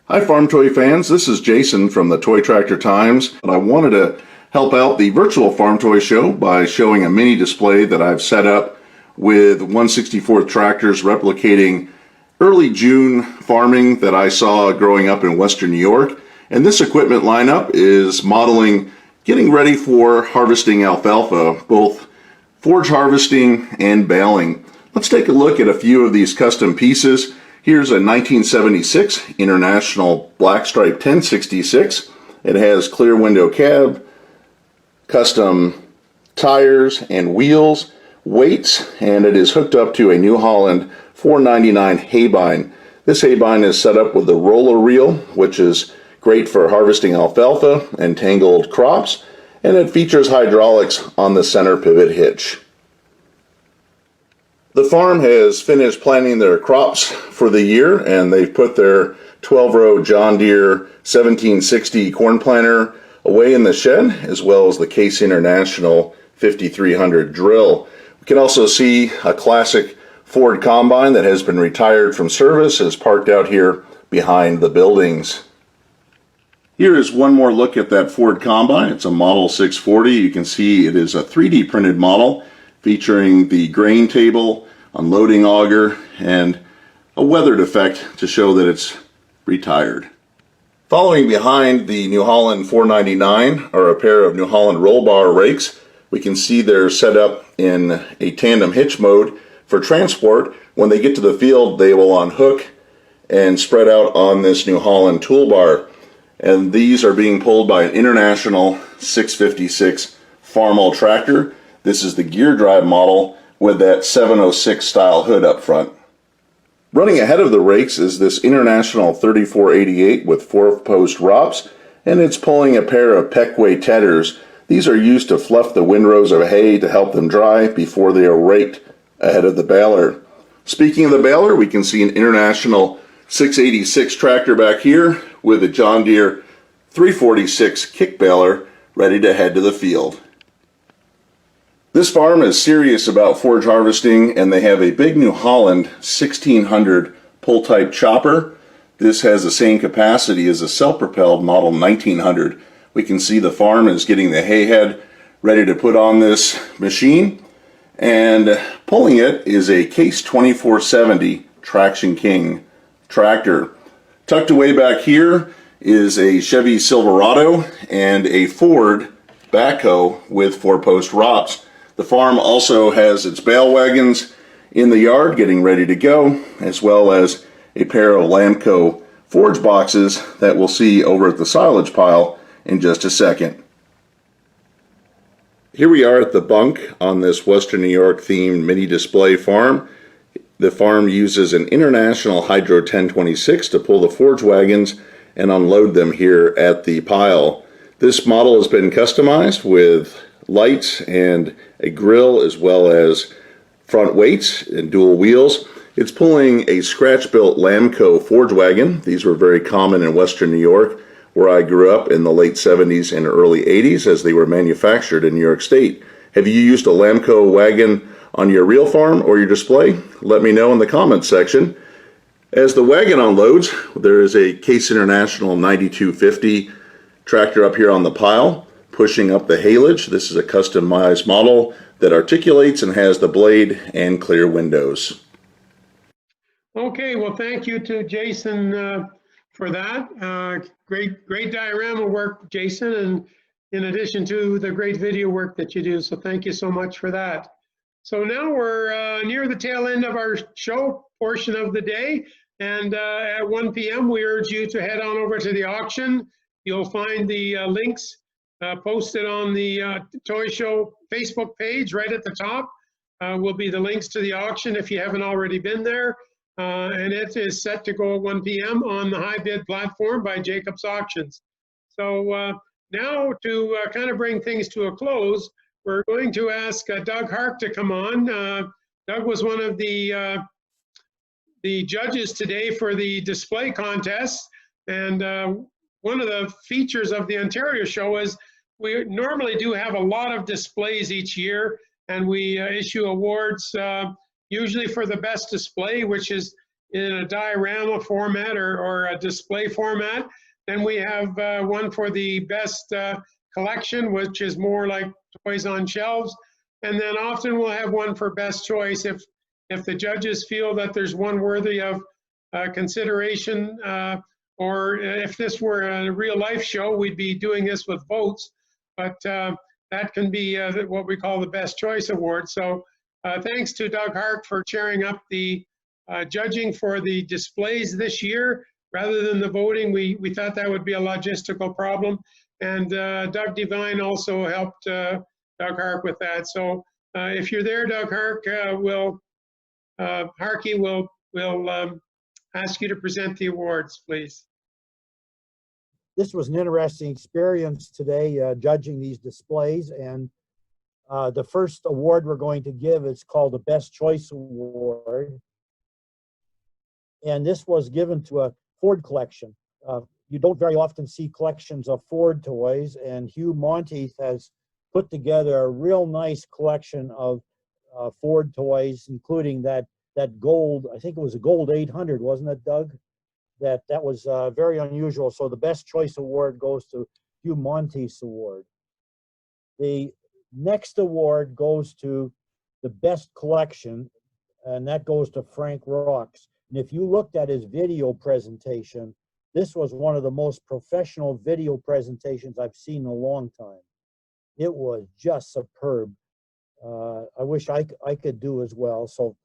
Hi Farm Toy fans, this is Jason from the Toy Tractor Times, and I wanted to help out the virtual Farm Toy Show by showing a mini display that I've set up with 1/64th tractors replicating early June farming that I saw growing up in Western New York. And this equipment lineup is modeling getting ready for harvesting alfalfa, both forage harvesting and baling. Let's take a look at a few of these custom pieces. Here's a 1976 International Blackstripe 1066. It has clear window cab, custom tires and wheels, weights, and it is hooked up to a New Holland 499 haybine. This haybine is set up with a roller reel, which is great for harvesting alfalfa and tangled crops, and it features hydraulics on the center pivot hitch. The farm has finished planting their crops for the year, and they've put their 12-row John Deere 1760 corn planter away in the shed, as well as the Case International 5300 drill. We can also see a classic Ford combine that has been retired from service is parked out here behind the buildings. Here is one more look at that Ford combine. It's a Model 640. You can see it is a 3D printed model featuring the grain table, unloading auger, and a weathered effect to show that it's retired. Following behind the New Holland 499 are a pair of New Holland roll bar rakes. We can see they're set up in a tandem hitch mode for transport. When they get to the field, they will unhook and spread out on this New Holland toolbar. And these are being pulled by an International 656 Farmall tractor. This is the gear drive model with that 706 style hood up front. Running ahead of the rakes is this International 3488 with 4-post ROPS, and it's pulling a pair of Peckway teders. These are used to fluff the windrows of hay to help them dry before they are raked ahead of the baler. Speaking of the baler, we can see an International 686 tractor back here with a John Deere 346 kick baler ready to head to the field. This farm is serious about forage harvesting, and they have a big New Holland 1600 pull-type chopper. This has the same capacity as a self-propelled Model 1900. We can see the farm is getting the hay head ready to put on this machine, and pulling it is a Case 2470 Traction King tractor. Tucked away back here is a Chevy Silverado and a Ford backhoe with 4-post ROPS. The farm also has its bale wagons in the yard getting ready to go, as well as a pair of Lamco forage boxes that we'll see over at the silage pile in just a second. Here we are at the bunk on this Western New York themed mini display farm. The farm uses an International Hydro 1026 to pull the forage wagons and unload them here at the pile. This model has been customized with lights and a grill, as well as front weights and dual wheels. It's pulling a scratch-built Lamco forage wagon. These were very common in Western New York, where I grew up in the late 70s and early 80s as they were manufactured in New York State. Have you used a Lamco wagon on your real farm or your display? Let me know in the comments section. As the wagon unloads, there is a Case International 9250 tractor up here on the pile, pushing up the haylage. This is a customized model that articulates and has the blade and clear windows. Okay, well, thank you to Jason for that. Great diorama work, Jason, and in addition to the great video work that you do. So thank you so much for that. So now we're near the tail end of our show portion of the day. And at 1 p.m., we urge you to head on over to the auction. You'll find the links posted on the Toy Show Facebook page right at the top. Will be the links to the auction if you haven't already been there. And it is set to go at 1 p.m. on the high bid platform by Jacobs Auctions. So now to kind of bring things to a close, we're going to ask Doug Hark to come on. Doug was one of the judges today for the display contest. And one of the features of the Ontario show is we normally do have a lot of displays each year, and we issue awards usually for the best display, which is in a diorama format or a display format. Then we have one for the best collection, which is more like toys on shelves. And then often we'll have one for best choice if the judges feel that there's one worthy of consideration, or if this were a real life show, we'd be doing this with votes. But that can be what we call the Best Choice Award. So thanks to Doug Hart for chairing up the judging for the displays this year. Rather than the voting, we thought that would be a logistical problem. And Doug Devine also helped Doug Hart with that. So if you're there, Doug Hart, Harkey will ask you to present the awards, please. This was an interesting experience today, judging these displays. And the first award we're going to give is called the Best Choice Award. And this was given to a Ford collection. You don't very often see collections of Ford toys, and Hugh Monteith has put together a real nice collection of Ford toys, including that gold, I think it was a gold 800, wasn't it, Doug? That was very unusual. So the Best Choice Award goes to Hugh Monteith's award. The next award goes to the Best Collection, and that goes to Frank Rakes. And if you looked at his video presentation, this was one of the most professional video presentations I've seen in a long time. It was just superb. I wish I could do as well. So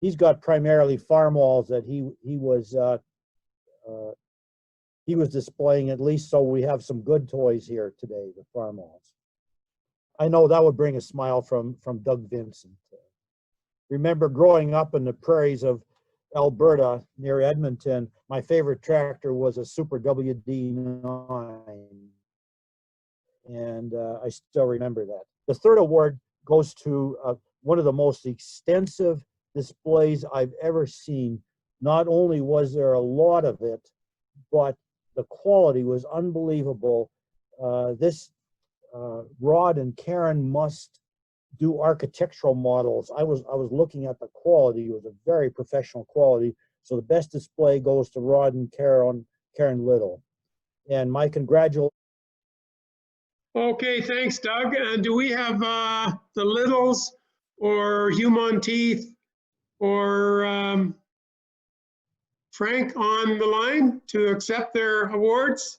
he's got primarily farm-alls that he was displaying, at least, so we have some good toys here today, the farm-alls. I know that would bring a smile from Doug Vincent. Remember growing up in the prairies of Alberta near Edmonton, my favorite tractor was a Super WD9, and I still remember that. The third award goes to one of the most extensive displays I've ever seen. Not only was there a lot of it, but the quality was unbelievable. This Rod and Karen must do architectural models. I was looking at the quality. It was a very professional quality. So the best display goes to Rod and Karen Little. And my congratulations. Okay, thanks, Doug. And do we have the Littles or Hugh Monteith or Frank on the line to accept their awards?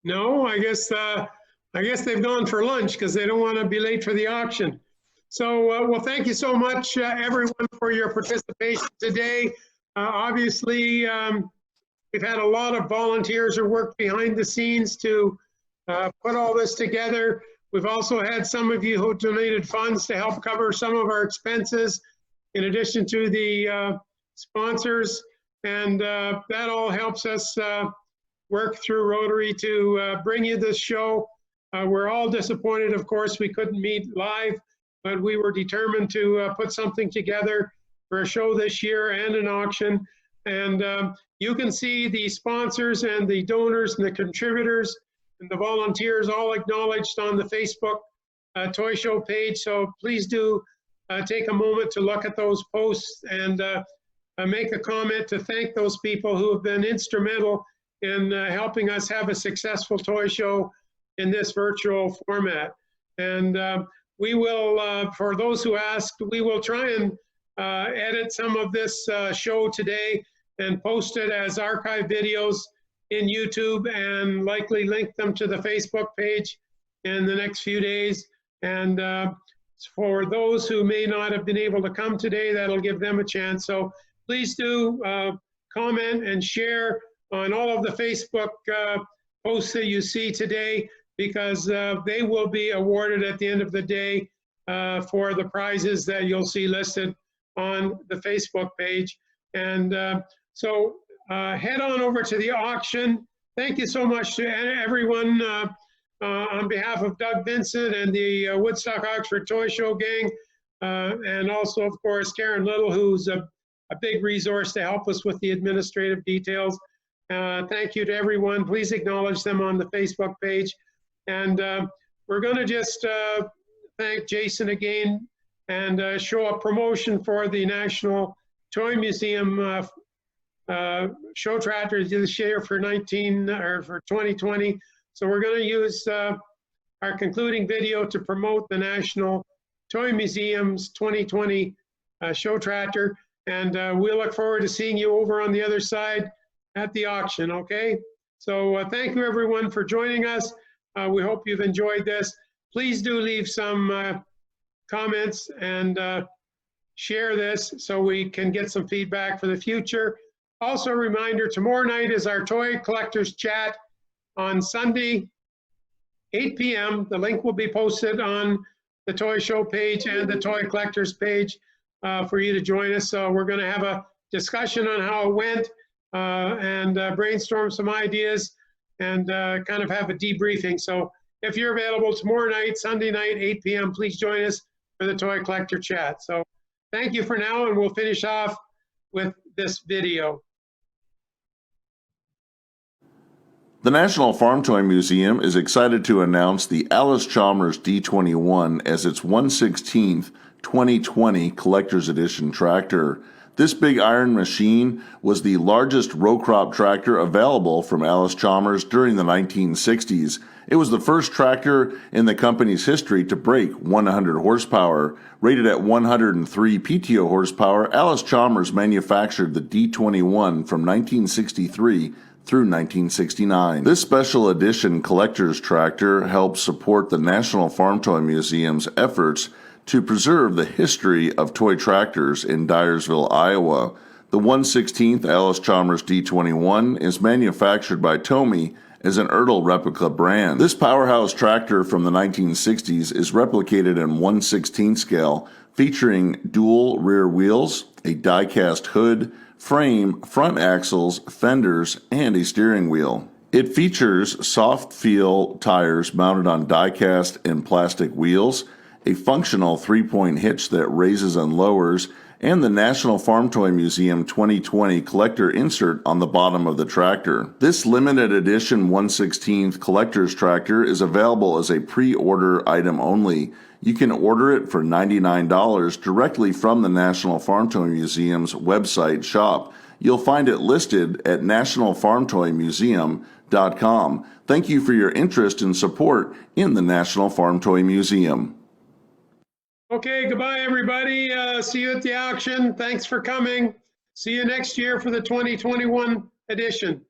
No, I guess they've gone for lunch because they don't want to be late for the auction. So, well, thank you so much, everyone, for your participation today. Obviously, we've had a lot of volunteers who worked behind the scenes to put all this together. We've also had some of you who donated funds to help cover some of our expenses, in addition to the sponsors, and that all helps us work through Rotary to bring you this show. We're all disappointed, of course, we couldn't meet live, but we were determined to put something together for a show this year and an auction. And you can see the sponsors and the donors and the contributors and the volunteers all acknowledged on the Facebook Toy Show page. So please do take a moment to look at those posts and make a comment to thank those people who have been instrumental in helping us have a successful toy show in this virtual format. And we will, for those who asked, we will try and edit some of this show today and post it as archive videos in YouTube and likely link them to the Facebook page in the next few days. And for those who may not have been able to come today, that'll give them a chance. So please do comment and share on all of the Facebook posts that you see today, because they will be awarded at the end of the day for the prizes that you'll see listed on the Facebook page. And so head on over to the auction. Thank you so much to everyone on behalf of Doug Vincent and the Woodstock Oxford Toy Show gang, and also, of course, Karen Little, who's a big resource to help us with the administrative details. Thank you to everyone. Please acknowledge them on the Facebook page. And we're going to just thank Jason again and show a promotion for the National Toy Museum show tractor this year for 2020. So we're going to use our concluding video to promote the National Toy Museum's 2020 show tractor. And we look forward to seeing you over on the other side at the auction, okay? So thank you everyone for joining us. We hope you've enjoyed this. Please do leave some comments and share this so we can get some feedback for the future. Also a reminder, tomorrow night is our Toy Collectors Chat on Sunday, 8 p.m. The link will be posted on the Toy Show page and the Toy Collectors page for you to join us. So we're going to have a discussion on how it went and brainstorm some ideas and kind of have a debriefing. So if you're available tomorrow night, Sunday night, 8 p.m., please join us for the Toy Collector Chat. So thank you for now, and we'll finish off with this video. The National Farm Toy Museum is excited to announce the Alice Chalmers D21 as its 1/16th 2020 Collector's Edition tractor. This big iron machine was the largest row crop tractor available from Alice Chalmers during the 1960s. It was the first tractor in the company's history to break 100 horsepower. Rated at 103 PTO horsepower, Alice Chalmers manufactured the D21 from 1963 through 1969. This special edition collector's tractor helps support the National Farm Toy Museum's efforts to preserve the history of toy tractors in Dyersville, Iowa. The 1/16th Alice Chalmers D21 is manufactured by Tomy as an Ertl replica brand. This powerhouse tractor from the 1960s is replicated in 1/16 scale, featuring dual rear wheels, a die-cast hood, frame, front axles, fenders, and a steering wheel. It features soft feel tires mounted on die-cast and plastic wheels, a functional 3-point hitch that raises and lowers, and the National Farm Toy Museum 2020 collector insert on the bottom of the tractor. This limited edition 1/16th collector's tractor is available as a pre-order item only. You can order it for $99 directly from the National Farm Toy Museum's website shop. You'll find it listed at nationalfarmtoymuseum.com. Thank you for your interest and support in the National Farm Toy Museum. Okay, goodbye, everybody. See you at the auction. Thanks for coming. See you next year for the 2021 edition.